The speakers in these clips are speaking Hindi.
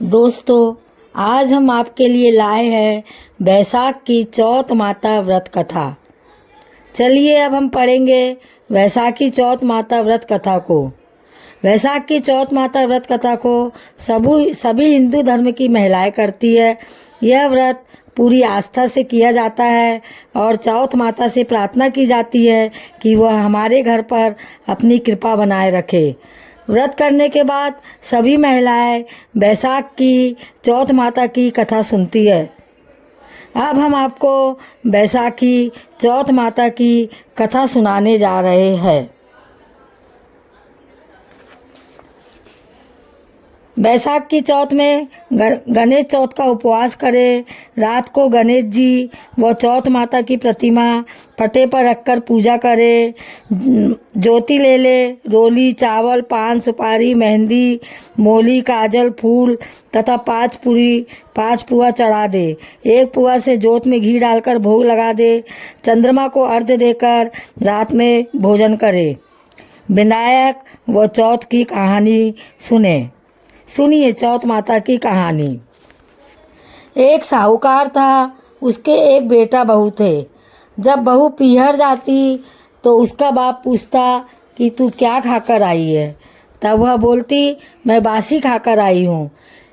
दोस्तों, आज हम आपके लिए लाए हैं बैसाख की चौथ माता व्रत कथा। चलिए अब हम पढ़ेंगे वैसाखी चौथ माता व्रत कथा को। वैसाख की चौथ माता व्रत कथा को सभी हिंदू धर्म की महिलाएं करती है। यह व्रत पूरी आस्था से किया जाता है और चौथ माता से प्रार्थना की जाती है कि वह हमारे घर पर अपनी कृपा बनाए रखे। व्रत करने के बाद सभी महिलाएं बैसाख की चौथ माता की कथा सुनती है। अब हम आपको बैसाखी चौथ माता की कथा सुनाने जा रहे हैं। बैसाख की चौथ में गणेश चौथ का उपवास करें। रात को गणेश जी व चौथ माता की प्रतिमा पटे पर रखकर पूजा करें। ज्योति ले ले, रोली, चावल, पान, सुपारी, मेहंदी, मोली, काजल, फूल तथा 5 पुआ चढ़ा दे। 1 पुआ से जोत में घी डालकर भोग लगा दे। चंद्रमा को अर्घ्य देकर रात में भोजन करे। विनायक व चौथ की कहानी सुनिए चौथ माता की कहानी। एक साहूकार था, उसके एक बेटा बहू थे। जब बहू पीहर जाती तो उसका बाप पूछता कि तू क्या खाकर आई है। तब वह बोलती, मैं बासी खाकर आई हूँ।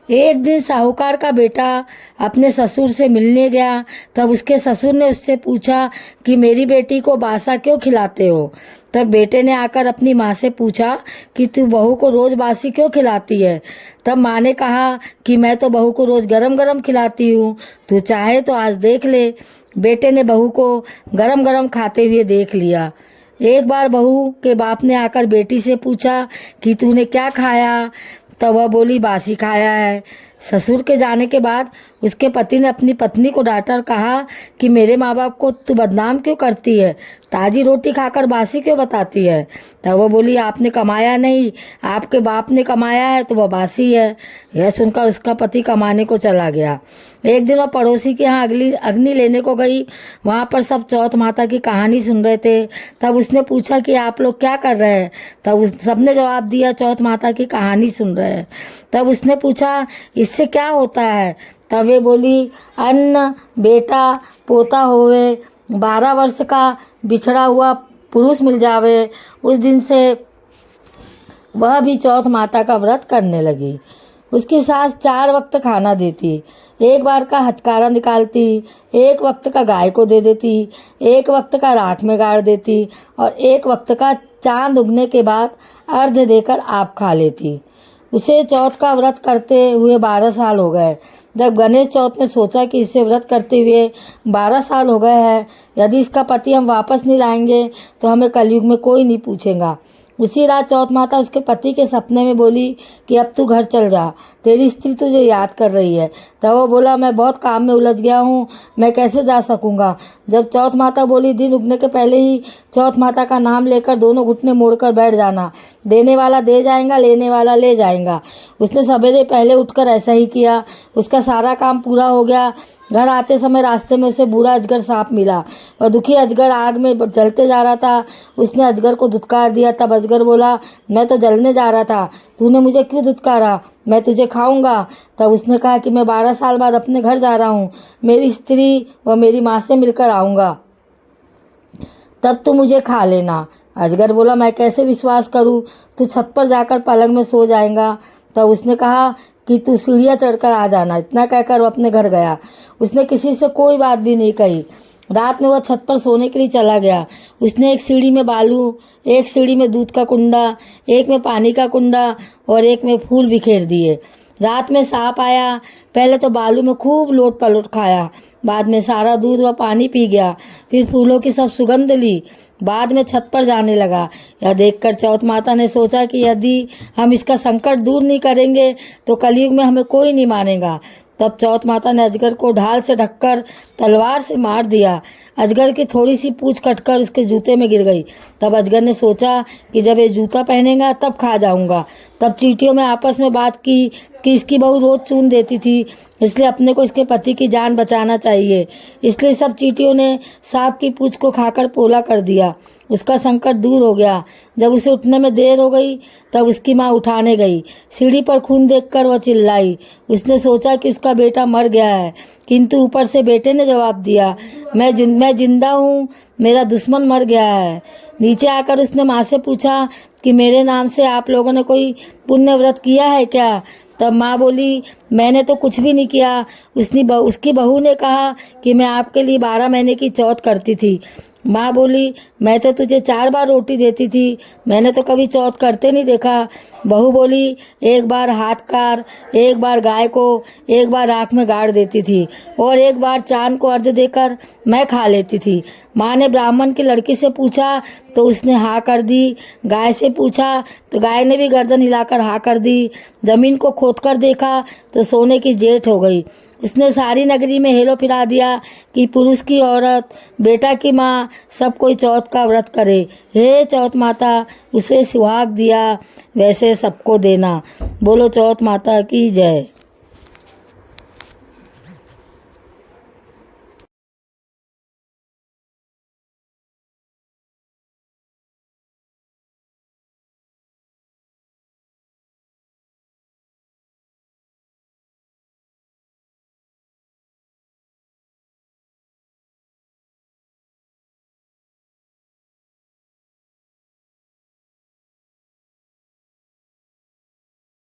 एक दिन साहूकार का बेटा अपने ससुर से मिलने गया। तब उसके ससुर ने उससे पूछा कि मेरी बेटी को बासा क्यों खिलाते हो। तब बेटे ने आकर अपनी माँ से पूछा कि तू बहू को रोज़ बासी क्यों खिलाती है। तब माँ ने कहा कि मैं तो बहू को रोज़ गरम गरम खिलाती हूँ, तू चाहे तो आज देख ले। बेटे ने बहू को गरम गरम खाते हुए देख लिया। एक बार बहू के बाप ने आकर बेटी से पूछा कि तूने क्या खाया। तब वह बोली, बासी खाया है। ससुर के जाने के बाद उसके पति ने अपनी पत्नी को डांटा और कहा कि मेरे माँ बाप को तू बदनाम क्यों करती है, ताज़ी रोटी खाकर बासी क्यों बताती है। तब वो बोली, आपने कमाया नहीं, आपके बाप ने कमाया है तो वह बासी है। यह सुनकर उसका पति कमाने को चला गया। एक दिन वह पड़ोसी के यहाँ अग्नि लेने को गई। वहाँ पर सब चौथ माता की कहानी सुन रहे थे। तब उसने पूछा कि आप लोग क्या कर रहे हैं। तब सबने जवाब दिया, चौथ माता की कहानी सुन रहे हैं। तब उसने पूछा, इससे क्या होता है। तब वे बोली, अन्न बेटा पोता होवे, 12 वर्ष का बिछड़ा हुआ पुरुष मिल जावे। उस दिन से वह भी चौथ माता का व्रत करने लगी। उसकी सास 4 वक्त खाना देती, 1 बार का हथकारा निकालती, 1 वक्त का गाय को दे देती, 1 वक्त का राख में गाड़ देती और 1 वक्त का चांद उगने के बाद अर्घ्य देकर आप खा लेती। उसे चौथ का व्रत करते हुए 12 साल हो गए। जब गणेश चौथ ने सोचा कि इसे व्रत करते हुए 12 साल हो गए हैं, यदि इसका पति हम वापस नहीं लाएंगे तो हमें कलयुग में कोई नहीं पूछेगा। उसी रात चौथ माता उसके पति के सपने में बोली कि अब तू घर चल जा, तेरी स्त्री तुझे याद कर रही है। तब वो बोला, मैं बहुत काम में उलझ गया हूँ, मैं कैसे जा सकूँगा। जब चौथ माता बोली, दिन उगने के पहले ही चौथ माता का नाम लेकर दोनों घुटने मोड़कर बैठ जाना, देने वाला दे जाएगा, लेने वाला ले जाएगा। उसने सवेरे पहले उठकर ऐसा ही किया। उसका सारा काम पूरा हो गया। घर आते समय रास्ते में उसे बूढ़ा अजगर सांप मिला और दुखी अजगर आग में जलते जा रहा था। उसने अजगर को धुतकार दिया। तब अजगर बोला, मैं तो जलने जा रहा था, तूने मुझे क्यों धुतकारा, मैं तुझे खाऊंगा। तब उसने कहा कि मैं 12 साल बाद अपने घर जा रहा हूँ, मेरी स्त्री व मेरी माँ से मिलकर आऊँगा, तब तू मुझे खा लेना। अजगर बोला, मैं कैसे विश्वास करूँ, तू छत पर जाकर पलंग में सो जाएगा। तब उसने कहा कि तू सीढ़ियाँ चढ़कर आ जाना। इतना कहकर वो अपने घर गया। उसने किसी से कोई बात भी नहीं कही। रात में वह छत पर सोने के लिए चला गया। उसने एक सीढ़ी में बालू, एक सीढ़ी में दूध का कुंडा, एक में पानी का कुंडा और एक में फूल बिखेर दिए। रात में सांप आया। पहले तो बालू में खूब लोट पलोट खाया, बाद में सारा दूध व पानी पी गया, फिर फूलों की सब सुगंध ली, बाद में छत पर जाने लगा। यह देखकर चौथ माता ने सोचा कि यदि हम इसका संकट दूर नहीं करेंगे तो कलयुग में हमें कोई नहीं मानेगा। तब चौथ माता ने अजगर को ढाल से ढककर तलवार से मार दिया। अजगर की थोड़ी सी पूंछ कटकर उसके जूते में गिर गई। तब अजगर ने सोचा कि जब ये जूता पहनेगा तब खा जाऊंगा। तब चींटियों में आपस में बात की कि इसकी बहू रोज चून देती थी, इसलिए अपने को इसके पति की जान बचाना चाहिए। इसलिए सब चींटियों ने सांप की पूंछ को खाकर पोला कर दिया। उसका संकट दूर हो गया। जब उसे उठने में देर हो गई तब उसकी माँ उठाने गई। सीढ़ी पर खून देखकर वह चिल्लाई। उसने सोचा कि उसका बेटा मर गया है, किंतु ऊपर से बेटे ने जवाब दिया, मैं जिंदा हूँ, मेरा दुश्मन मर गया है। नीचे आकर उसने माँ से पूछा कि मेरे नाम से आप लोगों ने कोई पुण्य व्रत किया है क्या? तब माँ बोली, मैंने तो कुछ भी नहीं किया। उसकी बहू ने कहा कि मैं आपके लिए 12 महीने की चौथ करती थी। माँ बोली, मैं तो तुझे 4 बार रोटी देती थी, मैंने तो कभी चौथ करते नहीं देखा। बहू बोली, एक बार हाथ कार, एक बार गाय को, एक बार राख में गाड़ देती थी और एक बार चांद को अर्घ्य देकर मैं खा लेती थी। माँ ने ब्राह्मण की लड़की से पूछा तो उसने हाँ कर दी। गाय से पूछा तो गाय ने भी गर्दन हिलाकर हाँ कर दी। जमीन को खोदकर देखा तो सोने की जेठ हो गई। उसने सारी नगरी में हेलो फिरा दिया कि पुरुष की औरत, बेटा की माँ, सब कोई चौथ का व्रत करे। हे चौथ माता, उसे सुहाग दिया वैसे सबको देना। बोलो चौथ माता की जय।